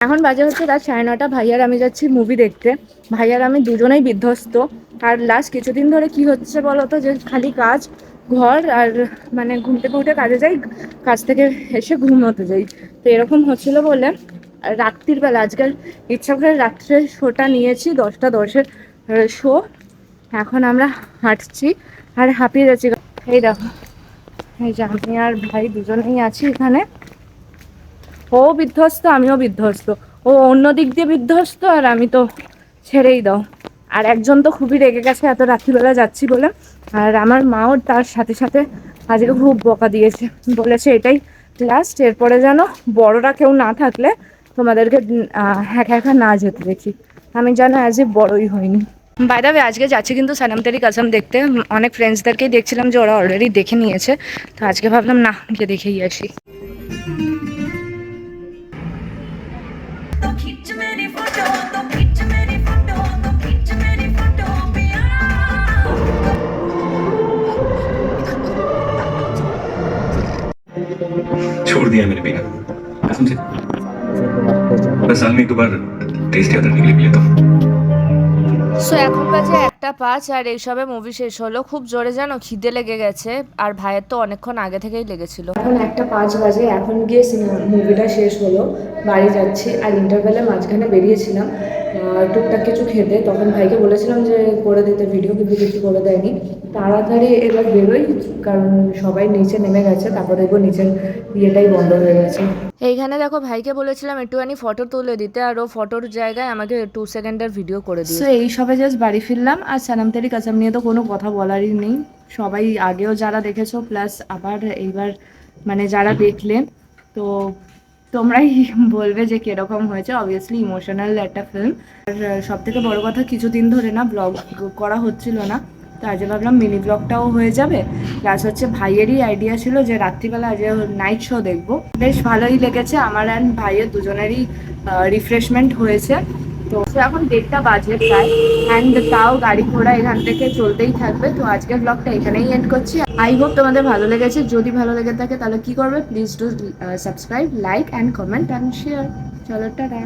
এখন বাজে হচ্ছে রাত 9:30। ভাইয়ার আমি যাচ্ছি মুভি দেখতে। ভাইয়ার আমি দুজনেই বিধ্বস্ত। আর লাস্ট কিছুদিন ধরে কি হচ্ছে বলতো, যে খালি কাজ, ঘর, আর মানে ঘুম থেকে উঠে কাজে যাই, কাজ থেকে এসে ঘুমোতে যাই। তো এরকম হচ্ছিল বলে রাত্রির বেলা আজকাল ইচ্ছা করে রাত্রে শোটা নিয়েছি, 10টা 10-এর শো। এখন আমরা হাঁটছি আর হাঁপিয়ে যাচ্ছি। এই দেখো, এই যে আমি আর ভাই দুজনেই আছি এখানে। ও বিধ্বস্ত, আমিও বিধ্বস্ত। ও অন্য দিক দিয়ে বিধ্বস্ত, আর আমি তো ছেড়েই দাও। আর একজন তো খুবই রেগে গেছে এত রাত্রিবেলা যাচ্ছি বলে। আর আমার মাও তার সাথে সাথে আজকে খুব বকা দিয়েছে, বলেছে এটাই লাস্ট, এরপরে যেন বড়রা কেউ না থাকলে তোমাদেরকে একা একা না যেতে দেখি। আমি যেন অ্যাজ এ বড়ই হইনি। বাই দ্য ওয়ে, আজকে যাচ্ছি কিন্তু সনম তেরি কসম দেখতে। অনেক ফ্রেন্ডসদেরকেই দেখছিলাম যে ওরা অলরেডি দেখে নিয়েছে, তো আজকে ভাবলাম না, গিয়ে দেখেই আসি। छोड़ दिया मैंने पीना, कसम से। बस साल में एक दो बार टेस्ट याद रखने के लिए पी लेता हूँ। সো এখন বাজে 1:05 আর এইসবে মুভি শেষ হলো। খুব জোরে যেন খিদে লেগে গেছে, আর ভাইয়ের তো অনেকক্ষণ আগে থেকেই লেগেছিল। এখন 1:05 বাজে, এখন গিয়ে মুভিটা শেষ হলো, বাড়ি যাচ্ছি। আর ইন্টারভেলের মাঝখানে বেরিয়েছিলাম টুকটাক কিছু খেতে, তখন ভাইকে বলেছিলাম যে করে দিতে ভিডিও, কিন্তু কিছু করে দেয়নি। তাড়াতাড়ি এবার বেরোই, কারণ সবাই নিচে নেমে গেছে, তারপর দেখবো নিচের ইয়েটাই বন্ধ হয়ে গেছে। এইখানে দেখো, ভাইকে বলেছিলাম একটুখানি ফটো তুলে দিতে, আর ও ফটোর জায়গায় আমাকে 2 সেকেন্ডের ভিডিও করে দিয়েছে। এই সবে জাস্ট বাড়ি ফিরলাম। আর সনম তেরি কসম নিয়ে তো কোনো কথা বলারই নেই। সবাই আগেও যারা দেখেছো, প্লাস আবার এইবার মানে যারা দেখলে, তো তোমরাই বলবে যে কিরকম হয়েছে। অবভিয়াসলি ইমোশনাল একটা ফিল্ম। আর সব থেকে বড় কথা, কিছুদিন ধরে না ব্লগ করা হচ্ছিল না, তো আজ ভাবলাম মিনি ব্লগটাও হয়ে যাবে। প্লাস হচ্ছে ভাইয়েরই আইডিয়া ছিল যে রাত্রিবেলা আজ নাইট শো দেখবো। বেশ ভালোই লেগেছে, আমার অ্যান্ড ভাইয়ের দুজনেরই রিফ্রেশমেন্ট হয়েছে। তো এখন 1:30 বাজে প্রায়, অ্যান্ড তাও গাড়ি ঘোড়া এখান থেকে চলতেই থাকবে। তো আজকের ব্লগটা এখানেই এন্ড করছি। আই হোপ তোমাদের ভালো লেগেছে। যদি ভালো লেগে থাকে তাহলে কি করবে, please do subscribe, like and comment and share. চলো, টাটা।